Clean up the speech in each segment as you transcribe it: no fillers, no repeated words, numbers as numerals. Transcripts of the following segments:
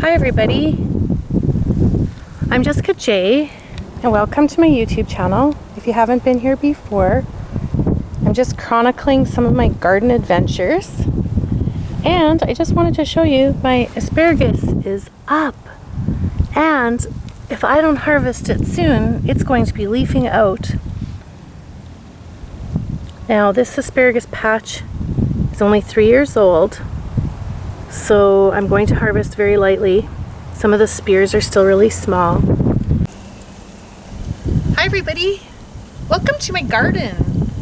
Hi everybody, I'm Jessica J and welcome to my YouTube channel. If you haven't been here before, I'm just chronicling some of my garden adventures, and I just wanted to show you my asparagus is up, and if I don't harvest it soon, it's going to be leafing out. Now this asparagus patch is only 3 years old, so I'm going to harvest very lightly. Some of the spears are still really small. Hi everybody, welcome to my garden.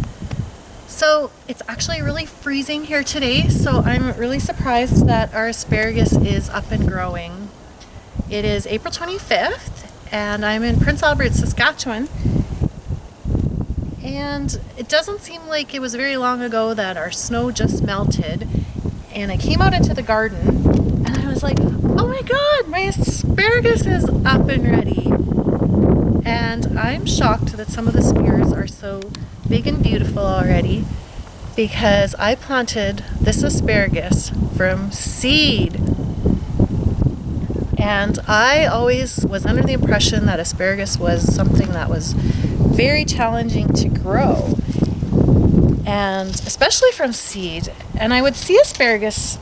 So it's actually really freezing here today, so I'm really surprised that our asparagus is up and growing. It is April 25th and I'm in Prince Albert, Saskatchewan, and it doesn't seem like it was very long ago that our snow just melted. And I came out into the garden and I was like, oh my god, my asparagus is up and ready. And I'm shocked that some of the spears are so big and beautiful already, because I planted this asparagus from seed. And I always was under the impression that asparagus was something that was very challenging to grow, and especially from seed. And I would see asparagus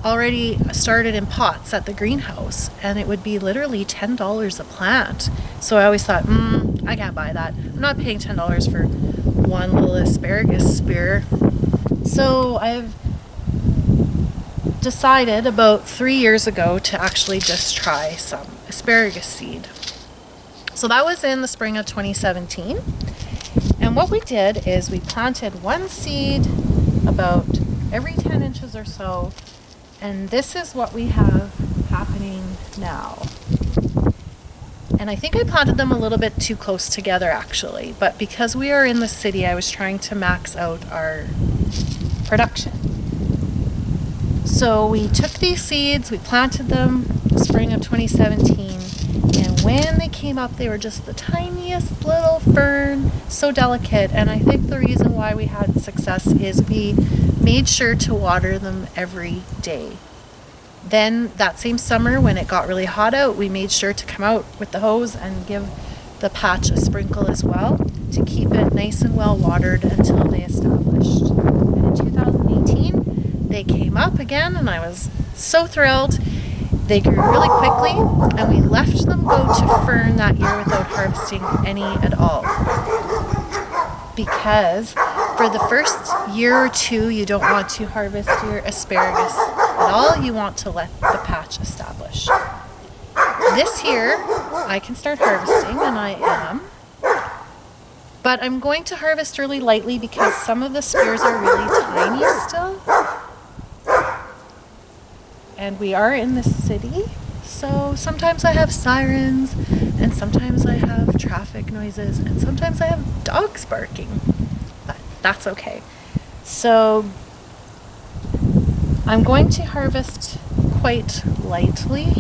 already started in pots at the greenhouse, and it would be literally $10 a plant. So I always thought, I can't buy that. I'm not paying $10 for one little asparagus spear. So I've decided about 3 years ago to actually just try some asparagus seed. So that was in the spring of 2017. And what we did is we planted one seed about every 10 inches or so, and this is what we have happening now. And I think I planted them a little bit too close together actually, but because we are in the city, I was trying to max out our production. So we took these seeds, we planted them spring of 2017, and when they came up, they were just the tiniest little fern, so delicate. And I think the reason why we had success is we made sure to water them every day. Then that same summer, when it got really hot out, we made sure to come out with the hose and give the patch a sprinkle as well, to keep it nice and well watered until they established. And in 2018, they came up again, and I was so thrilled. They grew really quickly, and we left them go to fern that year without harvesting any at all. Because for the first year or two, you don't want to harvest your asparagus at all. You want to let the patch establish. This year, I can start harvesting, and I am. But I'm going to harvest really lightly because some of the spears are really tiny still. And we are in the city, so sometimes I have sirens, and sometimes I have traffic noises, and sometimes I have dogs barking, but that's okay. So I'm going to harvest quite lightly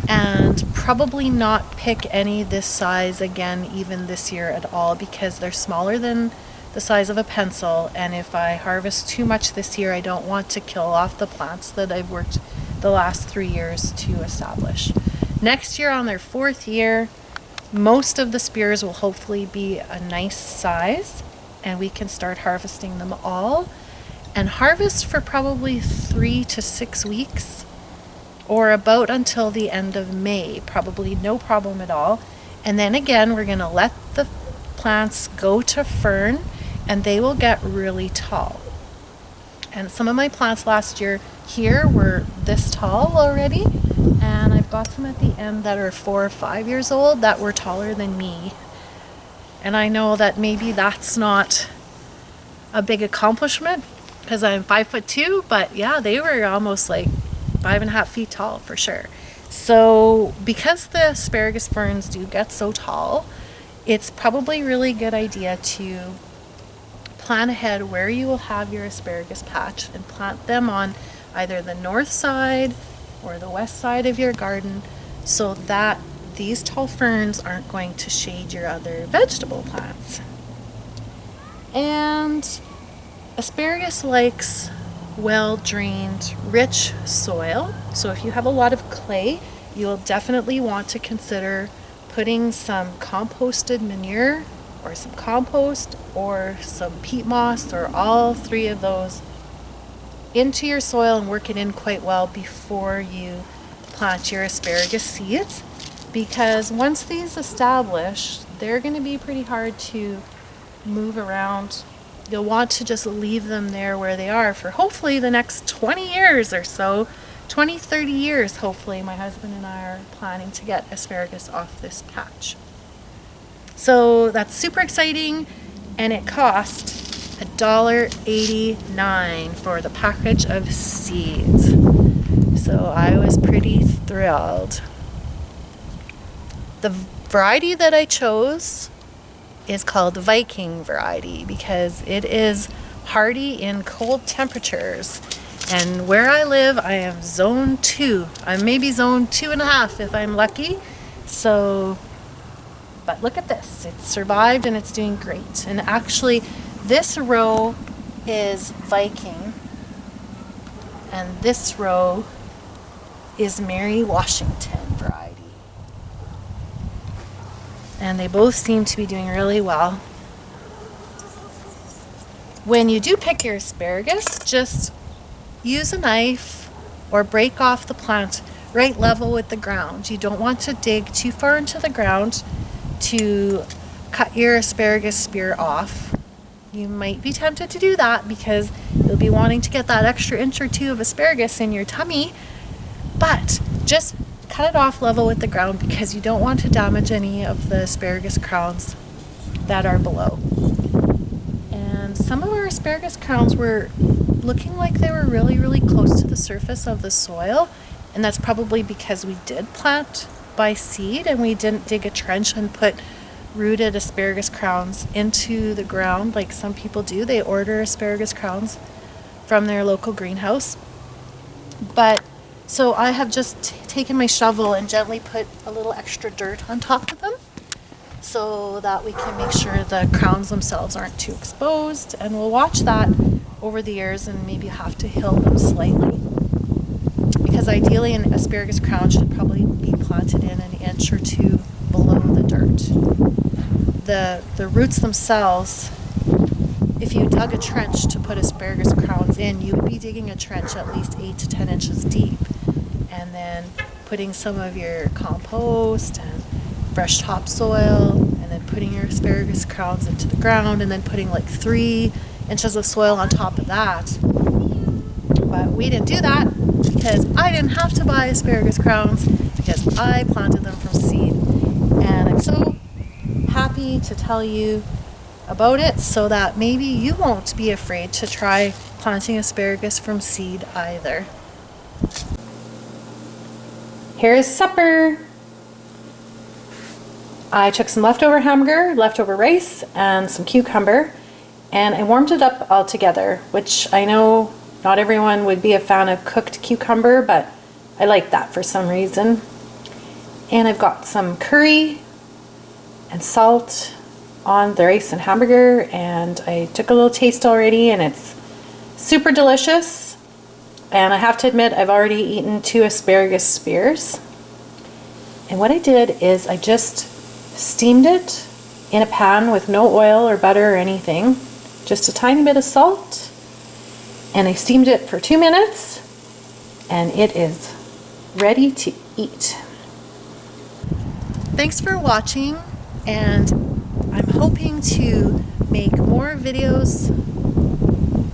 and probably not pick any this size again even this year at all, because they're smaller than the size of a pencil, and if I harvest too much this year, I don't want to kill off the plants that I've worked the last 3 years to establish. Next year, on their 4th year, most of the spears will hopefully be a nice size, and we can start harvesting them all, and harvest for probably 3 to 6 weeks, or about until the end of May, probably no problem at all. And then again, we're going to let the plants go to fern, and they will get really tall. And some of my plants last year here were this tall already, and I've got some at the end that are 4 or 5 years old that were taller than me. And I know that maybe that's not a big accomplishment because I'm 5'2", but yeah, they were almost like 5.5 feet tall for sure. So because the asparagus ferns do get so tall, it's probably really good idea to plan ahead where you will have your asparagus patch and plant them on either the north side or the west side of your garden, so that these tall ferns aren't going to shade your other vegetable plants. And asparagus likes well-drained, rich soil. So if you have a lot of clay, you'll definitely want to consider putting some composted manure or some compost or some peat moss or all three of those into your soil and work it in quite well before you plant your asparagus seeds, because once these establish, they're going to be pretty hard to move around. You'll want to just leave them there where they are for hopefully the next 20 years or so. 20, 30 years, hopefully. My husband and I are planning to get asparagus off this patch. So that's super exciting, and it cost $1.89 for the package of seeds. So I was pretty thrilled. The variety that I chose is called the Viking variety because it is hardy in cold temperatures. And where I live, I am zone 2. I'm maybe zone 2.5 if I'm lucky. So, but look at this. It survived and it's doing great. And actually, this row is Viking. And this row is Mary Washington variety. And they both seem to be doing really well. When you do pick your asparagus, just use a knife or break off the plant right level with the ground. You don't want to dig too far into the ground to cut your asparagus spear off. You might be tempted to do that because you'll be wanting to get that extra inch or two of asparagus in your tummy, but just cut it off level with the ground because you don't want to damage any of the asparagus crowns that are below. And some of our asparagus crowns were looking like they were really, really close to the surface of the soil, and that's probably because we did plant by seed and we didn't dig a trench and put rooted asparagus crowns into the ground like some people do. They order asparagus crowns from their local greenhouse. But so I have just taken my shovel and gently put a little extra dirt on top of them so that we can make sure the crowns themselves aren't too exposed, and we'll watch that over the years and maybe have to hill them slightly, because ideally an asparagus crown should probably be planted in an inch or two below the dirt. The roots themselves, if you dug a trench to put asparagus crowns in, you would be digging a trench at least 8 to 10 inches deep, and then putting some of your compost and fresh topsoil, and then putting your asparagus crowns into the ground, and then putting like 3 inches of soil on top of that. But we didn't do that because I didn't have to buy asparagus crowns because I planted them from seed. And I'm so happy to tell you about it so that maybe you won't be afraid to try planting asparagus from seed either. Here's supper. I took some leftover hamburger, leftover rice, and some cucumber, and I warmed it up all together, which I know not everyone would be a fan of cooked cucumber, but I like that for some reason. And I've got some curry and salt on the rice and hamburger, and I took a little taste already, and it's super delicious. And I have to admit, I've already eaten 2 asparagus spears. And what I did is I just steamed it in a pan with no oil or butter or anything, just a tiny bit of salt, and I steamed it for 2 minutes, and it is ready to eat. Thanks for watching, and I'm hoping to make more videos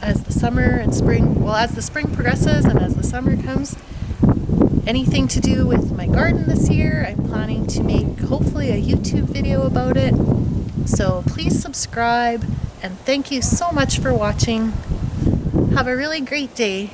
as the summer and spring, well, as the spring progresses and as the summer comes. Anything to do with my garden this year, I'm planning to make hopefully a YouTube video about it. So please subscribe, and thank you so much for watching. Have a really great day.